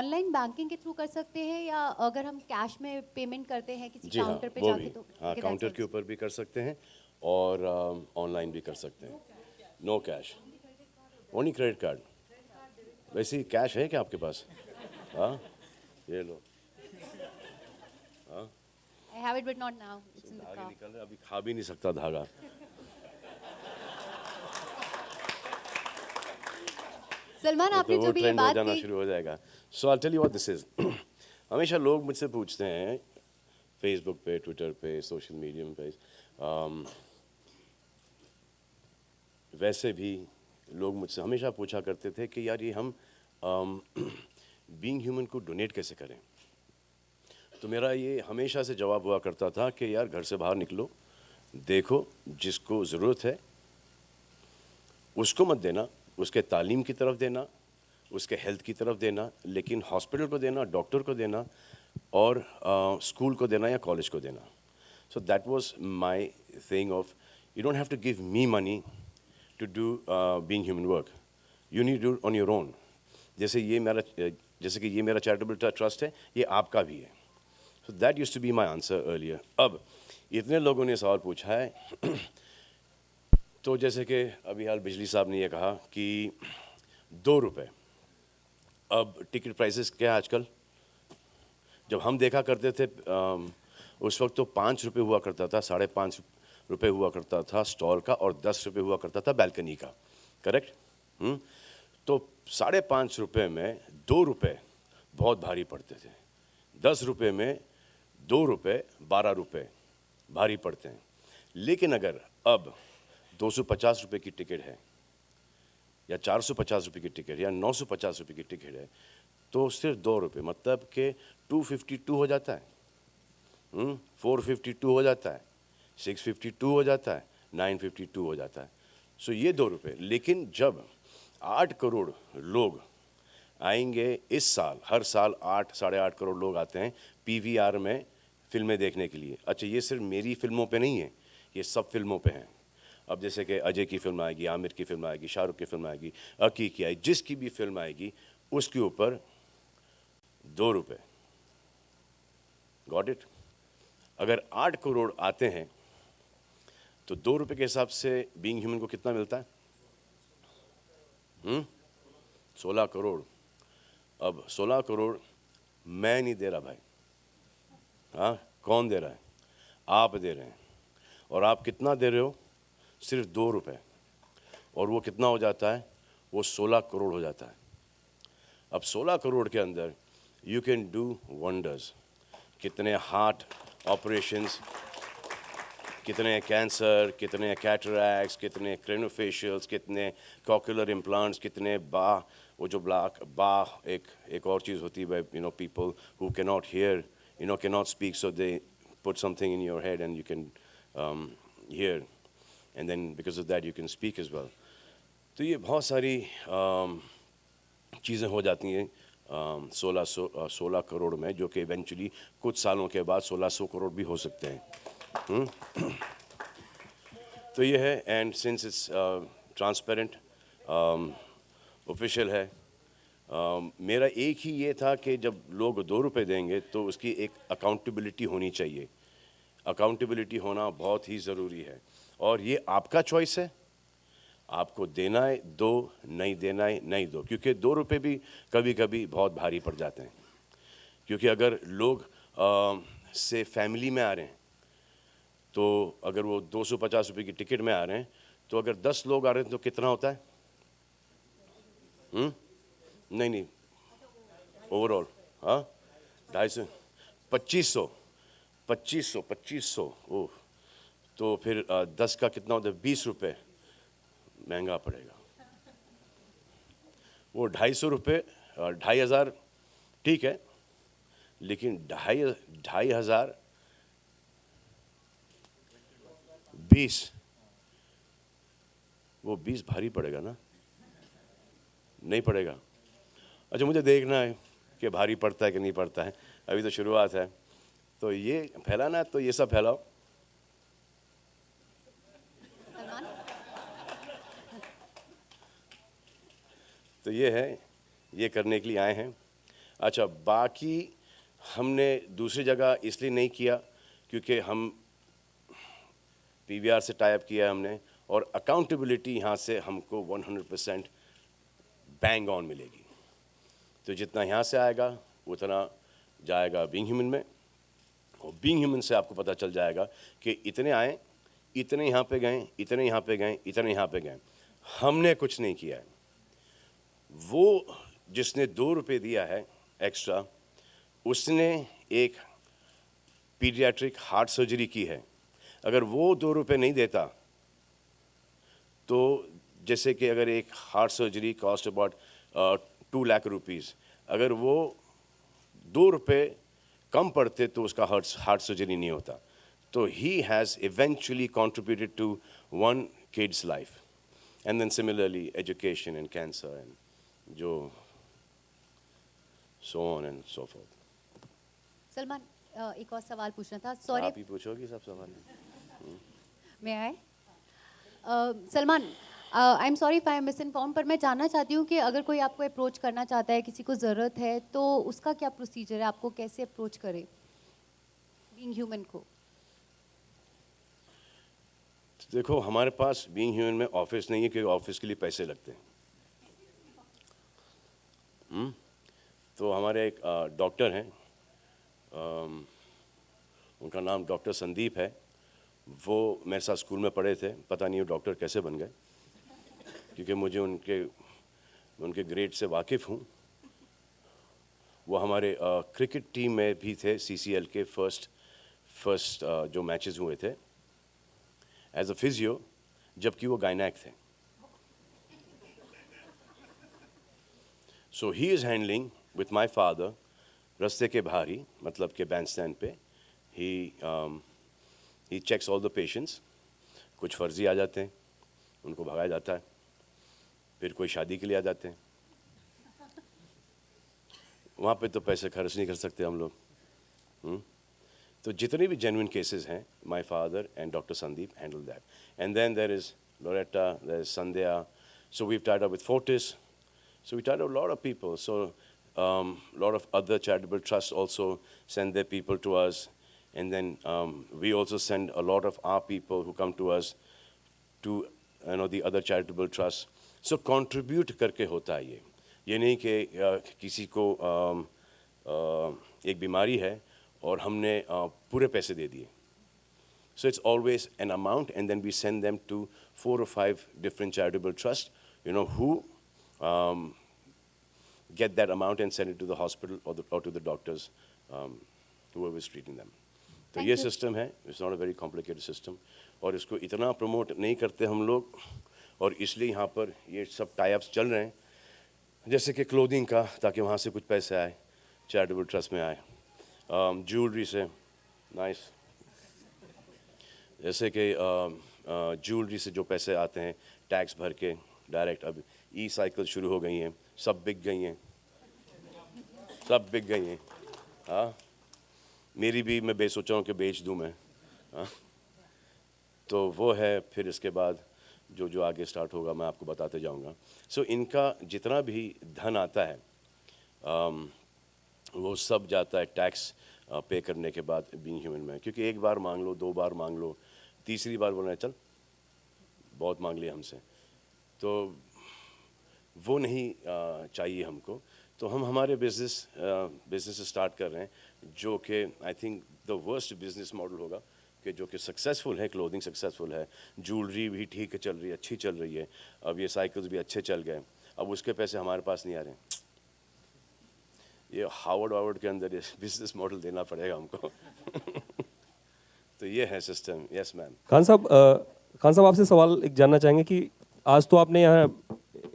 Online banking के through कर सकते हैं या अगर हम कैश में पेमेंट करते हैं किसी जी हाँ, काउंटर पे वो जाके भी, तो हाँ, okay, that काउंटर के service. ऊपर भी कर सकते हैं और ऑनलाइन भी कर सकते हैं। No cash, only credit card. वैसे ही कैश है क्या आपके पास? हाँ, ये लो। I have it but not now. It's in the धागे car. निकल रहे, अभी खा भी नहीं सकता धागा। सलमान ये आपने तो जो वो भी ये ट्रेंड हो बात जाना कही शुरू हो जाएगा। So I tell you what this is. हमेशा लोग मुझसे पूछते हैं फेसबुक पे, ट्विटर पे, सोशल मीडिया पे, वैसे भी लोग मुझसे हमेशा पूछा करते थे कि यार ये हम बीइंग ह्यूमन को डोनेट कैसे करें। तो मेरा ये हमेशा से जवाब हुआ करता था कि यार घर से बाहर निकलो, देखो जिसको ज़रूरत है उसको मत देना, उसके तालीम की तरफ देना, उसके हेल्थ की तरफ देना, लेकिन हॉस्पिटल को देना, डॉक्टर को देना और स्कूल को देना या कॉलेज को देना। So that was my thing of you don't have to give me money to do being human work, you need do on your own. जैसे कि ये मेरा चैरिटेबल ट्रस्ट है, ये आपका भी है। So that used to be my answer earlier. अब इतने लोगों ने सवाल पूछा है तो जैसे कि अभी हाल बिजली साहब ने ये कहा कि 2 रुपए, अब टिकट प्राइसेस क्या है आजकल? जब हम देखा करते थे उस वक्त तो 5 रुपये हुआ करता था, 5.5 रुपये हुआ करता था स्टॉल का और 10 रुपये हुआ करता था बैल्कनी का, करेक्ट? तो 5.5 रुपये में 2 रुपये बहुत भारी पड़ते थे, 10 रुपये में 2 रुपये 12 रुपये भारी पड़ते हैं। लेकिन अगर अब 250 रुपये की टिकट है या 450 रुपये की टिकट या 950 रुपये की टिकट है तो सिर्फ 2 रुपये, मतलब कि 252 हो जाता है, 452 हो जाता है, 652 हो जाता है, 952 हो जाता है। सो ये 2 रुपये। लेकिन जब 8 करोड़ लोग आएंगे इस साल, हर साल 8-8.5 करोड़ लोग आते हैं पीवीआर में फिल्में देखने के लिए। अच्छा, ये सिर्फ मेरी फिल्मों पे नहीं है, ये सब फिल्मों पे हैं। अब जैसे कि अजय की फिल्म आएगी, आमिर की फिल्म आएगी, शाहरुख की फिल्म आएगी, अकी की आएगी, जिसकी भी फिल्म आएगी उसके ऊपर 2 रुपये। Got it? अगर 8 करोड़ आते हैं तो 2 रुपये के हिसाब से बीइंग ह्यूमन को कितना मिलता है? 16 करोड़। अब 16 करोड़ मैं नहीं दे रहा भाई, हाँ, कौन दे रहा है? आप दे रहे हैं। और आप कितना दे रहे हो? सिर्फ 2 रुपये। और वो कितना हो जाता है? वो 16 करोड़ हो जाता है। अब 16 करोड़ के अंदर यू कैन डू वंडर्स। कितने हार्ट ऑपरेशंस, कितने कैंसर, कितने कैटरैक्ट्स, कितने क्रेनोफेशियल्स, कितने कॉक्युलर इम्प्लांट्स, कितने वो जो एक और चीज़ होती है, you know, people who can not hear, you know, can not speak, so they put something in your head and you can hear, and then because of that you can speak as well. तो ये बहुत सारी चीज़ें हो जाती हैं 16 करोड़ में, जो कि इवेंचुअली कुछ सालों के बाद 1600 करोड़ भी हो सकते हैं। तो ये है, and since it's transparent, official है। मेरा एक ही ये था कि जब लोग 2 रुपये देंगे तो उसकी एक अकाउंटेबिलिटी होनी चाहिए। अकाउंटेबिलिटी होना बहुत ही ज़रूरी है और ये आपका चॉइस है, आपको देना है दो, नहीं देना है नहीं दो, क्योंकि 2 रुपये भी कभी कभी बहुत भारी पड़ जाते हैं। क्योंकि अगर लोग से फैमिली में आ रहे हैं तो अगर वो 250 रुपये की टिकट में आ रहे हैं तो अगर 10 लोग आ रहे हैं तो कितना होता है? नहीं, ओवरऑल, हाँ, 250, 2500, ओह, तो फिर 10 का कितना होता है? 20 रुपये महंगा पड़ेगा। वो 250 रुपये, 2500 ठीक है, लेकिन 2500 20, वो 20 भारी पड़ेगा ना? नहीं पड़ेगा? अच्छा, मुझे देखना है कि भारी पड़ता है कि नहीं पड़ता है, अभी तो शुरुआत है। तो ये फैलाना है तो ये सब फैलाओ। सलमान, तो ये है, ये करने के लिए आए हैं। अच्छा, बाकी हमने दूसरी जगह इसलिए नहीं किया क्योंकि हम पीवीआर से टाई अप किया है हमने, और अकाउंटेबिलिटी यहाँ से हमको 100% बैंग ऑन मिलेगी। तो जितना यहाँ से आएगा उतना जाएगा बीइंग ह्यूमन में, और बीइंग ह्यूमन से आपको पता चल जाएगा कि इतने आए, इतने यहाँ पे गए, इतने यहाँ पे गए, इतने यहाँ पे गए। हमने कुछ नहीं किया है। वो जिसने 2 रुपये दिया है एक्स्ट्रा, उसने एक पीडियाट्रिक हार्ट सर्जरी की है। अगर वो 2 रुपये नहीं देता तो जैसे कि अगर एक heart surgery cost about 2 lakh rupees, अगर वो 2 रुपये कम पड़ते तो उसका हार्ट सर्जरी नहीं होता। तो he has eventually contributed to one kid's life, and then similarly education and cancer and जो so on and so forth. Salman, एक और सवाल पूछना था। सॉरी, आप ही पूछोगी सब सवाल। मैं आए Salman, I am sorry if I am miss inform, पर मैं जानना चाहती हूँ कि अगर कोई आपको अप्रोच करना चाहता है, किसी को ज़रूरत है, तो उसका क्या प्रोसीजर है? आपको कैसे अप्रोच करे बीइंग ह्यूमन को? देखो, हमारे पास बीइंग ह्यूमन में ऑफिस नहीं है क्योंकि ऑफिस के लिए पैसे लगते हैं। तो हमारे एक डॉक्टर हैं, उनका नाम डॉक्टर संदीप है। वो मेरे साथ स्कूल में पढ़े थे, पता नहीं वो डॉक्टर कैसे बन गए, क्योंकि मुझे उनके ग्रेड से वाकिफ़ हूँ। वो हमारे क्रिकेट टीम में भी थे, सीसीएल के फर्स्ट जो मैचेस हुए थे एज अ फिजियो, जबकि वो गायनेक थे। So he is handling with my father रास्ते के बाहर ही, मतलब के बैंड स्टैंड पे। He checks all the patients. कुछ फर्जी आ जाते हैं, उनको भगाया जाता है। फिर कोई शादी के लिए आ जाते हैं, वहाँ पे तो पैसे खर्च नहीं कर सकते हम लोग। तो जितने भी जेन्युइन केसेस हैं, my father and doctor Sandeep handle that. And then there is Loretta, there is Sandhya, so we tied up with Fortis, so we tied up a lot of people. So lot of other charitable trusts also send their people to us, and then we also send a lot of our people who come to us to the other charitable trusts. So contribute करके होता है ये नहीं कि किसी को एक बीमारी है और हमने पूरे पैसे दे दिए. So it's always an amount, and then we send them to 4 or 5 different charitable trusts, who get that amount and send it to the hospital or to the doctors, whoever is treating them. तो ये system है, it's not a very complicated system, और इसको इतना promote नहीं करते हम लोग, और इसलिए यहाँ पर ये सब टाई अप्स चल रहे हैं, जैसे कि क्लोथिंग का, ताकि वहाँ से कुछ पैसे आए, चैरिटेबल ट्रस्ट में आए, ज्वेलरी से, नाइस, जैसे कि ज्वेलरी से जो पैसे आते हैं टैक्स भर के डायरेक्ट, अब ई साइकिल शुरू हो गई हैं, सब बिक गई हैं, सब बिक गई हैं. हाँ, मेरी भी मैं सोचा हूँ कि बेच दूँ मैं. हाँ, तो वो है. फिर इसके बाद जो आगे स्टार्ट होगा मैं आपको बताते जाऊँगा. सो इनका जितना भी धन आता है वो सब जाता है टैक्स पे करने के बाद बीइंग ह्यूमन में, क्योंकि एक बार मांग लो, 2 बार मांग लो, तीसरी बार बोलना चल बहुत मांग लिया हमसे, तो वो नहीं चाहिए हमको. तो हम हमारे बिजनेस स्टार्ट कर रहे हैं, जो कि I think the worst business model होगा, कि जो कि सक्सेसफुल है. क्लोथिंग सक्सेसफुल है, ज्वेलरी भी ठीक है, चल रही है, अच्छी चल रही है, अब ये साइकिल्स भी अच्छे चल गए, अब उसके पैसे हमारे पास नहीं आ रहे हैं. ये हार्वर्ड के अंदर ये बिजनेस मॉडल देना पड़ेगा हमको. तो ये है सिस्टम. Yes ma'am. खान साहब आपसे सवाल एक जानना चाहेंगे कि आज तो आपने यहाँ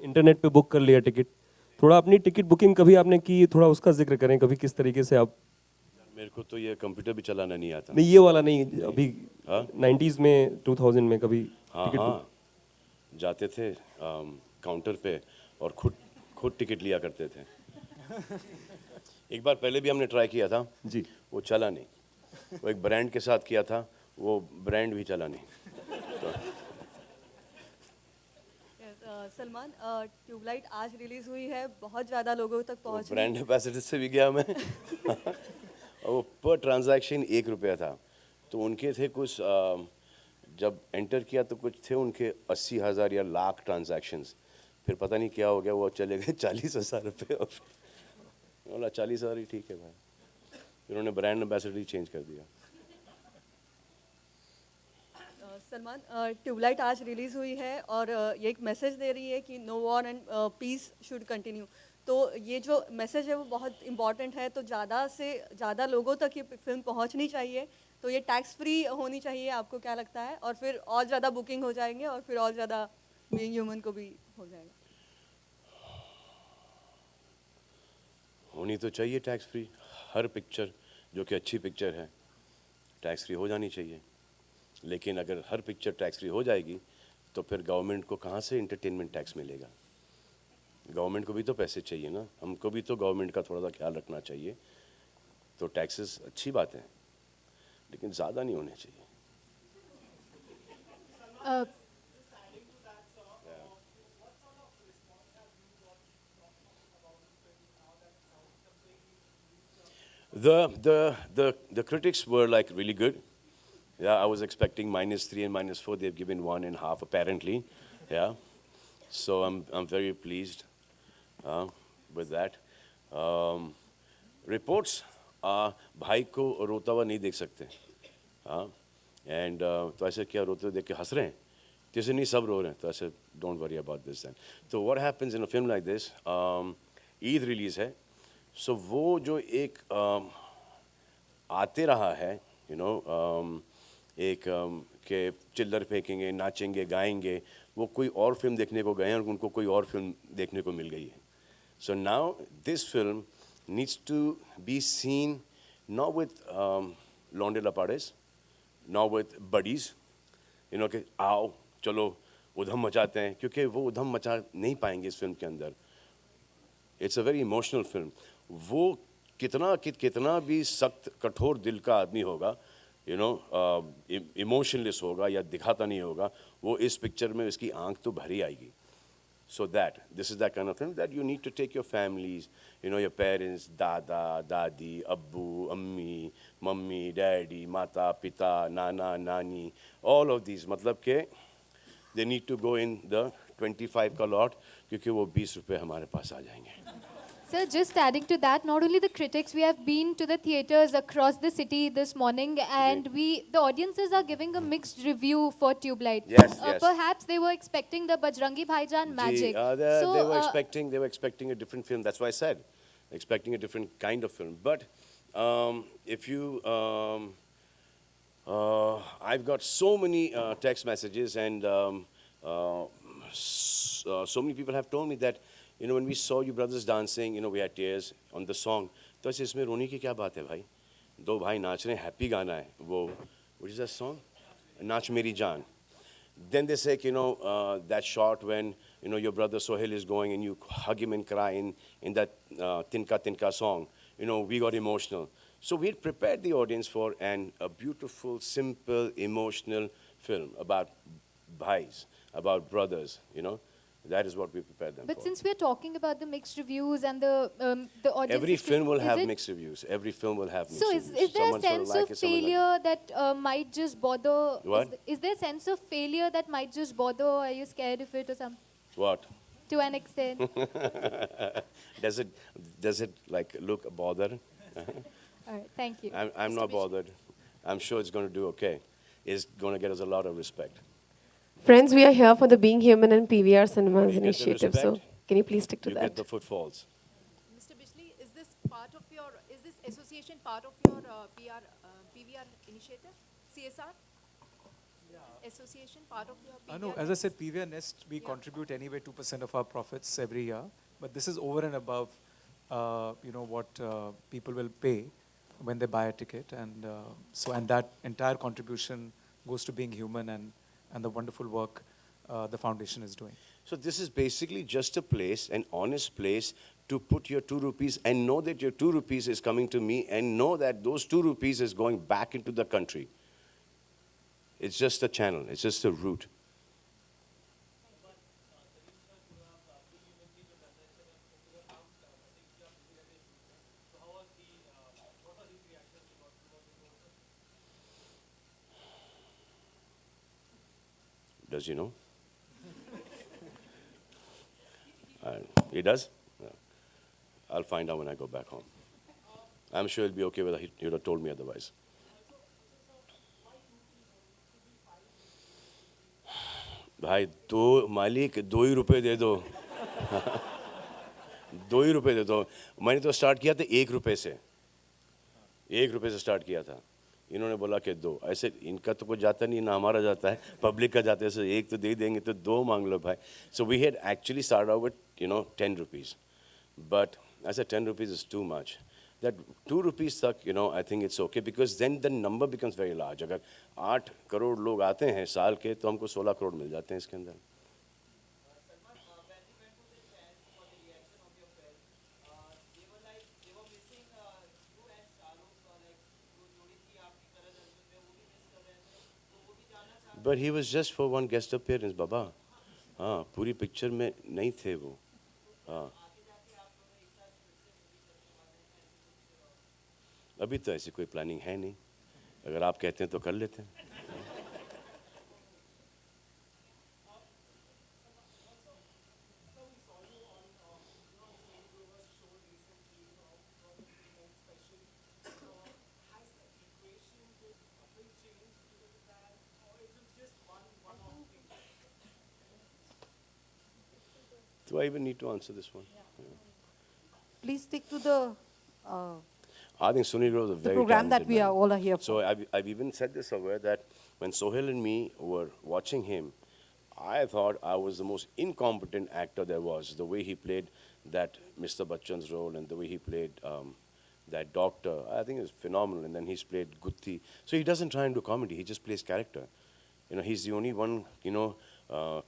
इंटरनेट पे बुक कर लिया टिकट, थोड़ा अपनी टिकट बुकिंग कभी आपने की, थोड़ा उसका जिक्र करें, कभी किस तरीके से आप. मेरे को तो ये कंप्यूटर भी चलाना नहीं आता. नहीं, ये वाला नहीं, अभी 90s में 2000 में कभी. हाँ, जाते थे काउंटर पे और खुद टिकट लिया करते थे. एक बार पहले भी हमने ट्राई किया था जी, वो चला नहीं. वो एक ब्रांड के साथ किया था, वो ब्रांड भी चला नहीं. सलमान सलमान, ट्यूबलाइट आज रिलीज हुई है, बहुत ज़्यादा लोगों तक पहुंच रही ब्रांड एम्बेसडर से भी गया मैं और वो पर ट्रांजैक्शन 1 रुपया था। तो उनके थे कुछ जब एंटर किया तो कुछ थे उनके 80,000 या लाख ट्रांजैक्शंस। फिर पता नहीं क्या हो गया, वो चले गए 40,000 रुपये। और बोला 40,000 ही ठीक है भाई। फिर उन्होंने ब्रांड एम्बेसडर ही चेंज कर दिया। सलमान, ट्यूबलाइट आज रिलीज हुई है और ये एक मैसेज दे रही है कि no war and peace should continue. तो ये जो मैसेज है वो बहुत इंपॉर्टेंट है, तो ज़्यादा से ज़्यादा लोगों तक ये फिल्म पहुंचनी चाहिए। तो ये टैक्स फ्री होनी चाहिए, आपको क्या लगता है? और फिर और ज़्यादा बुकिंग हो जाएंगे और फिर और ज़्यादा बीइंग ह्यूमन को भी हो जाएगा। होनी तो चाहिए टैक्स फ्री। हर पिक्चर जो कि अच्छी पिक्चर है टैक्स फ्री हो जानी चाहिए। लेकिन अगर हर पिक्चर टैक्स फ्री हो जाएगी तो फिर गवर्नमेंट को कहाँ से इंटरटेनमेंट टैक्स मिलेगा? गवर्नमेंट को भी तो पैसे चाहिए ना, हमको भी तो गवर्नमेंट का थोड़ा सा ख्याल रखना चाहिए। तो टैक्सेस अच्छी बात है लेकिन ज़्यादा नहीं होने चाहिए। Uh, The critics were like really good. Yeah, I was expecting -3 and -4. They've given 1.5 apparently. Yeah, so I'm very pleased with that. Reports, भाई को रोता हुआ नहीं देख सकते। हाँ, एंड तो ऐसे क्या रोते हुए देख के हंस रहे हैं? जैसे नहीं सब रो रहे हैं, तो ऐसे डोंट वरी अबाउट दिस। तो what happens in a film like this, Eid release है, सो वो जो एक आते रहा है एक के चिल्लर फेंकेंगे, नाचेंगे, गाएंगे, वो कोई और फिल्म देखने को गए हैं और उनको कोई और फिल्म देखने को मिल गई है। So now this film needs to be seen not with लौंडे लपाड़ेस, not with buddies, कि आओ चलो उधम मचाते हैं, क्योंकि वो उधम मचा नहीं पाएंगे इस फिल्म के अंदर। It's a very emotional film. वो कितना भी सख्त कठोर दिल का आदमी होगा, इमोशनलेस होगा या दिखाता नहीं होगा, वो इस पिक्चर में इसकी आंख तो भरी आएगी। So this is that kind of film that you need to take your families, your parents, dada, dadi, abbu, ammi, mummy, daddy, mata, pita, nana, nani, all of these. मतलब के they need to go in the 25 का lot, क्योंकि वो 20 रुपए हमारे पास आ जाएंगे। Sir, just adding to that, not only the critics, we have been to the theaters across the city this morning, and the audiences are giving a mixed review for Tubelight. Yes, yes. Perhaps they were expecting the Bajrangi Bhaijaan magic. They were expecting a different film. That's why I said, expecting a different kind of film. But if you, I've got so many text messages, and so many people have told me that, when we saw you brothers dancing, we had tears on the song. तो ऐसे इसमें रोने की क्या बात है भाई? दो भाई नाच रहे हैं, हैप्पी गाना है वो। What is that song? नाच मेरी जान. Then they say, that shot when, your brother Sohail is going and you hug him and cry in that Tinka Tinka song. We got emotional. So we had prepared the audience for a beautiful, simple, emotional film about bhais, about brothers, That is what we prepared them But for. since we are talking about the mixed reviews and the audience, Every film will have it- mixed reviews. Every film will have mixed So reviews. is there a Someone's gonna sense like of it, someone like failure that might just bother? What? Is there a sense of failure that might just bother? Are you scared of it or something? it. What? To an extent. Does it like look bothered? All right, thank you. I'm not bothered. I'm sure it's going to do okay. It's going to get us a lot of respect. Friends, we are here for the Being Human and PVR Cinemas You get the initiative. So, respect. can you please stick to You that? get the footfalls. Mr. Bijli, is this association part of your PVR initiative, CSR? Association part of your PVR? No, as I said, PVR Nest, we contribute anyway 2% of our profits every year. But this is over and above, what people will pay when they buy a ticket. And and that entire contribution goes to Being Human and the wonderful work the foundation is doing. So this is basically just a place, an honest place to put your 2 rupees and know that your 2 rupees is coming to me and know that those 2 rupees is going back into the country. It's just a channel. It's just a route. Does he know? He does? Yeah. I'll find out when I go back home. I'm sure he'll be okay with it. He would have told me otherwise. भाई दो मालिक 2 ही रुपए दे दो 2 ही रुपए दे दो मैंने तो start किया था 1 रुपए से 1 रुपए से स्टार्ट किया था इन्होंने बोला कि 2 ऐसे इनका तो कुछ जाता नहीं ना हमारा जाता है पब्लिक का जाता है सो 1 तो दे देंगे तो 2 मांग लो भाई so we had actually start out with 10 rupees but I said 10 rupees is too much that 2 rupees तक I think it's okay because then the number becomes very large अगर 8 करोड़ लोग आते हैं साल के तो हमको 16 करोड़ मिल जाते हैं इसके अंदर But he was just for one guest appearance, Baba. हाँ पूरी पिक्चर में नहीं थे वो हाँ अभी तो ऐसी कोई प्लानिंग है नहीं अगर आप कहते हैं तो कर लेते हैं Do I even need to answer this one? Please stick to the I think Sunil Grover is a very program that talented we man. are all are here for. So I've even said this somewhere that when Sohail and me were watching him, I thought I was the most incompetent actor there was. The way he played that Mr. Bachchan's role and the way he played that doctor, I think it was phenomenal. And then he's played Gutti. So he doesn't try and do comedy. He just plays character. He's the only one,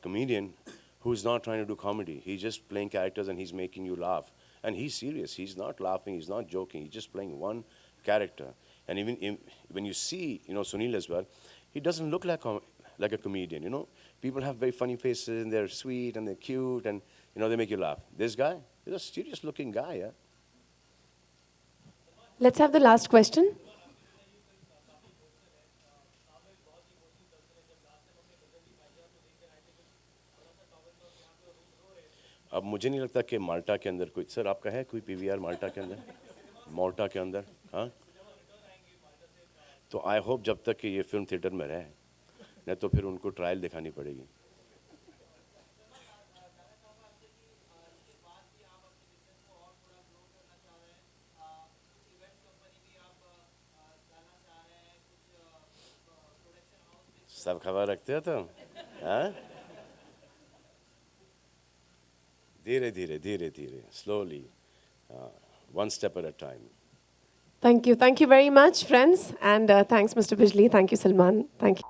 comedian who's not trying to do comedy. He's just playing characters and he's making you laugh. And he's serious. He's not laughing. He's not joking. He's just playing one character. And even when you see, Sunil as well, he doesn't look like a comedian. People have very funny faces and they're sweet and they're cute and they make you laugh. This guy is a serious-looking guy. Yeah. Let's have the last question. अब मुझे नहीं लगता कि माल्टा के अंदर कोई sir आपका है कोई पीवीआर माल्टा के अंदर माल्टा के अंदर हाँ तो आई होप जब तक कि ये फिल्म थिएटर में रहे नहीं तो फिर उनको ट्रायल दिखानी पड़ेगी सब खबर रखते हो तुम हाँ धीरे धीरे slowly one step at a time Thank you very much, friends. And thanks, Mr. Bijli. Thank you, Salman. Thank you.